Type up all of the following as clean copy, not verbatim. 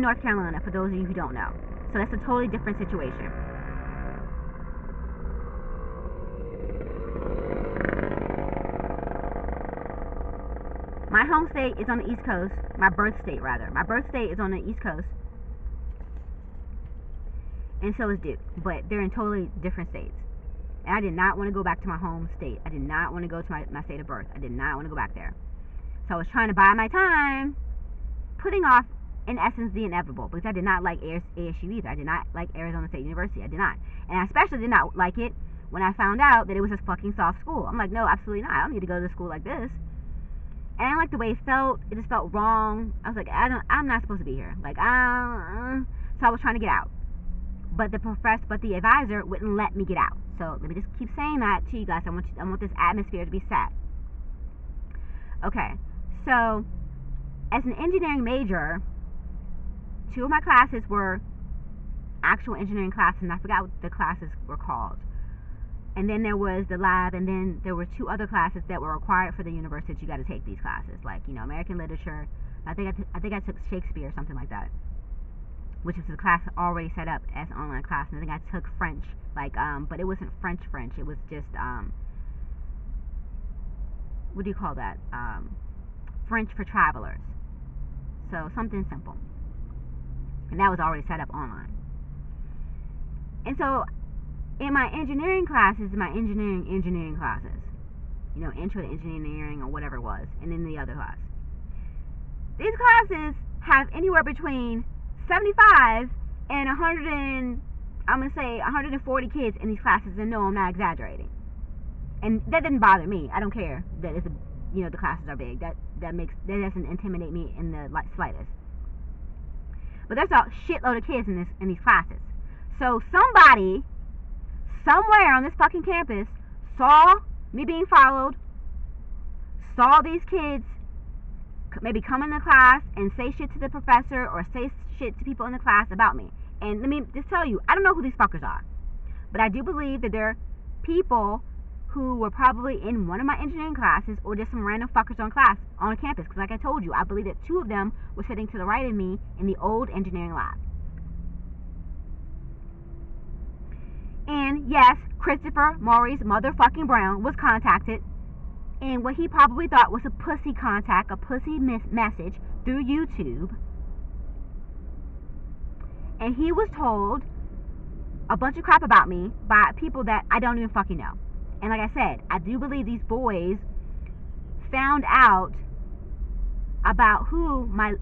North Carolina, for those of you who don't know. So that's a totally different situation. My home state is on the East Coast. My birth state, rather. My birth state is on the East Coast. And so is Duke. But they're in totally different states. And I did not want to go back to my home state. I did not want to go to my state of birth. I did not want to go back there. So I was trying to buy my time, putting off, in essence, the inevitable. Because I did not like ASU either. I did not like Arizona State University. I did not. And I especially did not like it when I found out that it was a fucking soft school. I'm like, no, absolutely not. I don't need to go to a school like this. And I didn't like the way it felt. It just felt wrong. I was like, I'm not supposed to be here. Like, so I was trying to get out. But the advisor wouldn't let me get out. So let me just keep saying that to you guys. I want this atmosphere to be set. Okay. So, as an engineering major, 2 of my classes were actual engineering classes, and I forgot what the classes were called. And then there was the lab, and then there were 2 other classes that were required for the university. You got to take these classes, like, American literature. I think I took Shakespeare or something like that, which was a class already set up as an online class. And I think I took French, but it wasn't French. It was just what do you call that? French for travelers. So something simple. And that was already set up online. And so in my engineering classes, engineering classes, intro to engineering or whatever it was, and then the other class. These classes have anywhere between 75 and 140 kids in these classes, and no, I'm not exaggerating. And that didn't bother me. I don't care that the classes are big. That doesn't intimidate me in the slightest. But there's a shitload of kids in these classes. So somebody somewhere on this fucking campus saw me being followed, saw these kids maybe come into class and say shit to the professor or say shit to people in the class about me. And let me just tell you, I don't know who these fuckers are, but I do believe that they're people who were probably in one of my engineering classes or just some random fuckers on campus. Because like I told you, I believe that 2 of them were sitting to the right of me in the old engineering lab. And yes, Christopher Maurice motherfucking Brown was contacted in what he probably thought was a pussy contact, a pussy message through YouTube. And he was told a bunch of crap about me by people that I don't even fucking know. And like I said, I do believe these boys found out about who my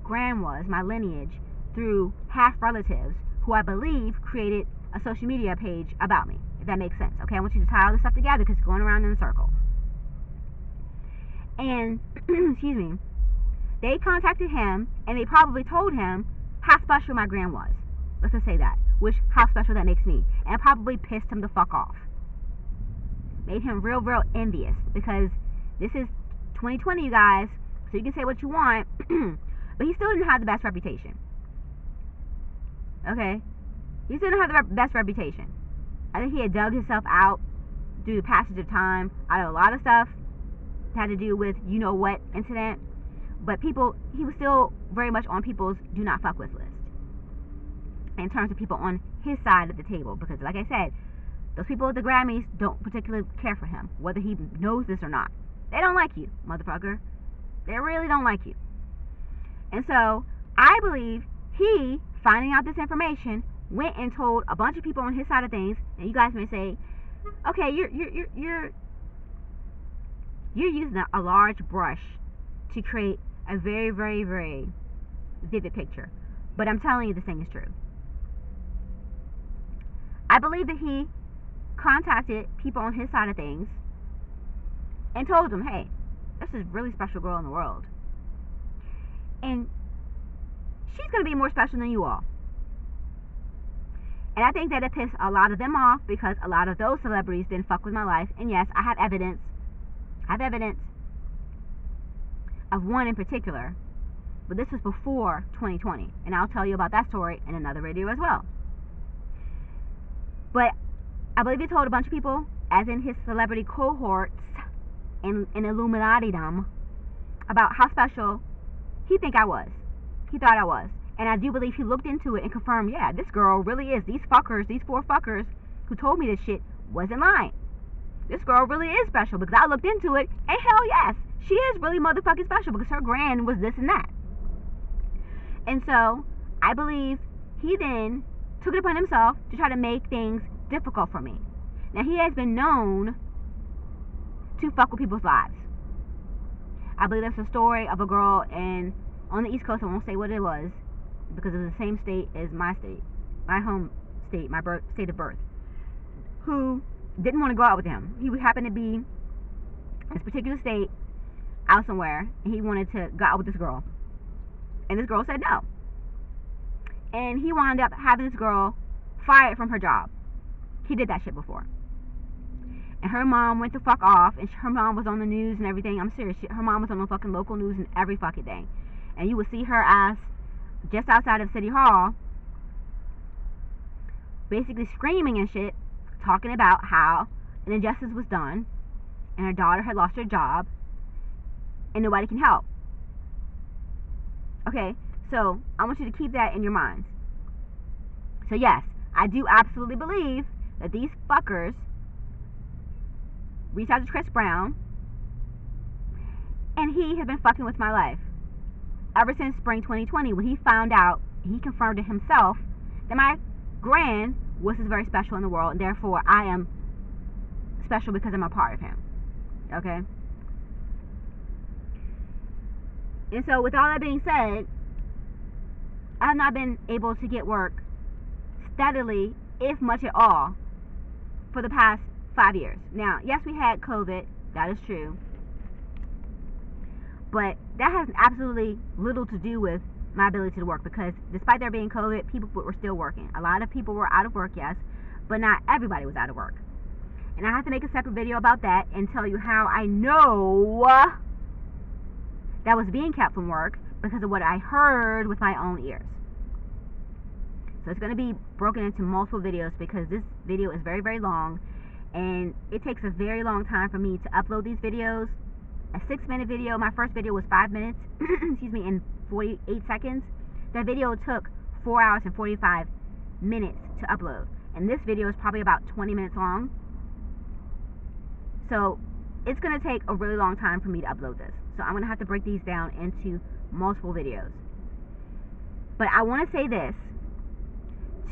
gran was, my lineage, through half relatives who I believe created a social media page about me, if that makes sense. Okay, I want you to tie all this stuff together because it's going around in a circle. And, excuse me, they contacted him and they probably told him how special my gran was. Let's just say that. How special that makes me. And it probably pissed him the fuck off. Made him real, real envious. Because this is 2020, you guys. So you can say what you want. But he still didn't have the best reputation. Okay? He still didn't have the best reputation. I think he had dug himself out through the passage of time out of a lot of stuff that had to do with you-know-what incident. But he was still very much on people's do not fuck with list. In terms of people on his side of the table. Because like I said, those people at the Grammys don't particularly care for him, whether he knows this or not. They don't like you, motherfucker. They really don't like you. And so, I believe he, finding out this information, went and told a bunch of people on his side of things. And you guys may say, okay, you're using a large brush to create a very, very, very vivid picture. But I'm telling you, this thing is true. I believe that he contacted people on his side of things and told them, hey, this is a really special girl in the world. And she's going to be more special than you all. And I think that it pissed a lot of them off because a lot of those celebrities didn't fuck with my life. And yes, I have evidence. Of one in particular. But this was before 2020. And I'll tell you about that story in another video as well. But I believe he told a bunch of people, as in his celebrity cohorts in Illuminati-dom, about how special he thought I was. And I do believe he looked into it and confirmed, yeah, this girl really is. These fuckers, these 4 fuckers who told me this shit wasn't lying. This girl really is special, because I looked into it, and hell yes, she is really motherfucking special, because her grand was this and that. And so, I believe he then took it upon himself to try to make things difficult for me. Now, he has been known to fuck with people's lives. I believe that's a story of a girl on the East Coast. I won't say what it was, because it was the same state as my state, my home state, my state of birth, who didn't want to go out with him. He happened to be in this particular state, out somewhere, and he wanted to go out with this girl. And this girl said no. And he wound up having this girl fired from her job. He did that shit before. And her mom went the fuck off, and her mom was on the news and everything. I'm serious. Her mom was on the fucking local news and every fucking thing. And you would see her ass just outside of City Hall, basically screaming and shit, talking about how an injustice was done, and her daughter had lost her job, and nobody can help. Okay, so I want you to keep that in your minds. So yes, I do absolutely believe that these fuckers reached out to Chris Brown, and he has been fucking with my life ever since spring 2020, when he found out, he confirmed to himself that my grand was very special in the world, and therefore I am special because I'm a part of him. Okay? And so with all that being said, I have not been able to get work steadily, if much at all, for the past 5 years. Now, yes, we had COVID, that is true, but that has absolutely little to do with my ability to work, because despite there being COVID, people were still working. A lot of people were out of work, yes, but not everybody was out of work. And I have to make a separate video about that and tell you how I know that was being kept from work, because of what I heard with my own ears. So it's going to be broken into multiple videos, because this video is very, very long, and it takes a very long time for me to upload these videos. A 6-minute video, my first video was 5 minutes, excuse me, and 48 seconds. That video took 4 hours and 45 minutes to upload. And this video is probably about 20 minutes long. So it's going to take a really long time for me to upload this. So I'm going to have to break these down into multiple videos. But I want to say this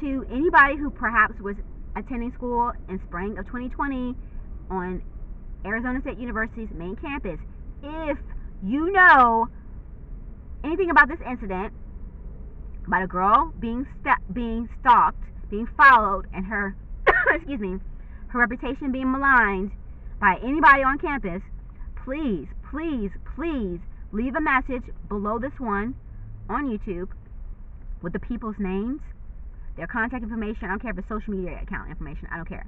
to anybody who perhaps was attending school in spring of 2020 on Arizona State University's main campus. If you know anything about this incident, about a girl being stalked, being followed, and her excuse me, her reputation being maligned by anybody on campus, please, please, please leave a message below this one on YouTube with the people's names, their contact information. I don't care if it's social media account information, I don't care.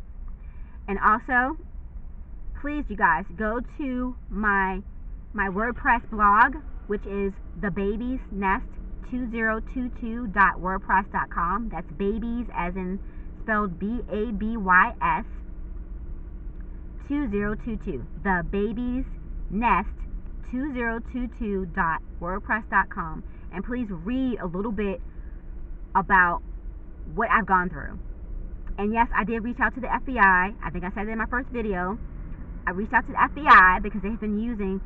And also, please, you guys, go to my WordPress blog, which is thebabiesnest2022.wordpress.com. That's babies as in spelled BABYS 2022. Thebabiesnest2022.wordpress.com. And please read a little bit about what I've gone through. And yes, I did reach out to the FBI. I think I said that in my first video. I reached out to the FBI because they have been using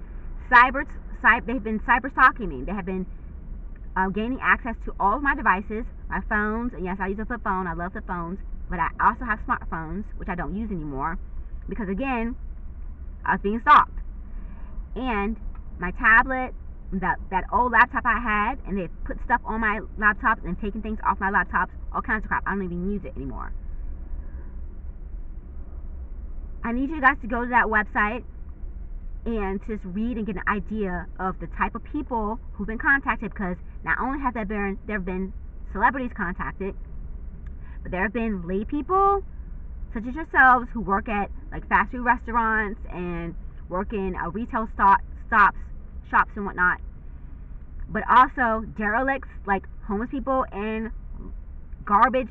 they've been cyber stalking me. They have been gaining access to all of my devices, my phones. And yes, I use a flip phone. I love flip phones, but I also have smartphones, which I don't use anymore, because again, I was being stalked. And my tablet, that old laptop I had, and they put stuff on my laptops and taken things off my laptops, all kinds of crap. I don't even use it anymore. I need you guys to go to that website and just read and get an idea of the type of people who've been contacted, because not only have there have been celebrities contacted, but there have been lay people such as yourselves who work at like fast food restaurants and work in retail shops and whatnot, but also derelicts like homeless people and garbage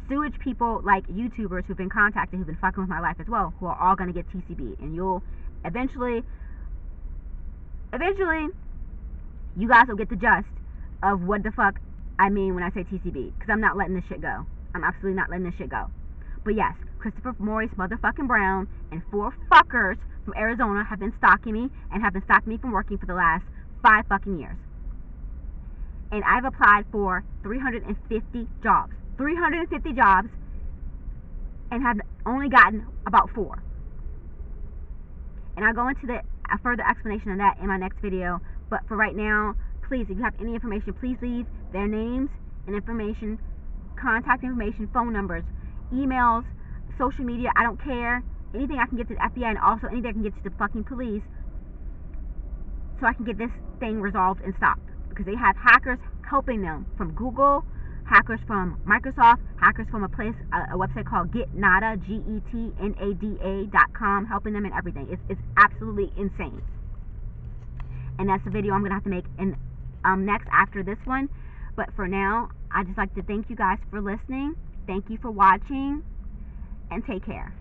sewage people like YouTubers who've been contacted, who've been fucking with my life as well, who are all going to get TCB. And you'll eventually you guys will get the gist of what the fuck I mean when I say TCB, because I'm not letting this shit go. I'm absolutely not letting this shit go. But yes, Christopher Maurice motherfucking Brown and 4 fuckers from Arizona have been stalking me and have been stopping me from working for the last 5 fucking years. And I've applied for 350 jobs. 350 jobs, and have only gotten about 4. And I'll go into a further explanation of that in my next video. But for right now, please, if you have any information, please leave their names and information, contact information, phone numbers, emails, social media. I don't care. Anything I can get to the FBI, and also anything I can get to the fucking police, so I can get this thing resolved and stopped. Because they have hackers helping them from Google, hackers from Microsoft, hackers from a website called GetNada, GetNada.com, helping them in everything. It's absolutely insane. And that's the video I'm going to have to make next after this one. But for now, I'd just like to thank you guys for listening. Thank you for watching, and take care.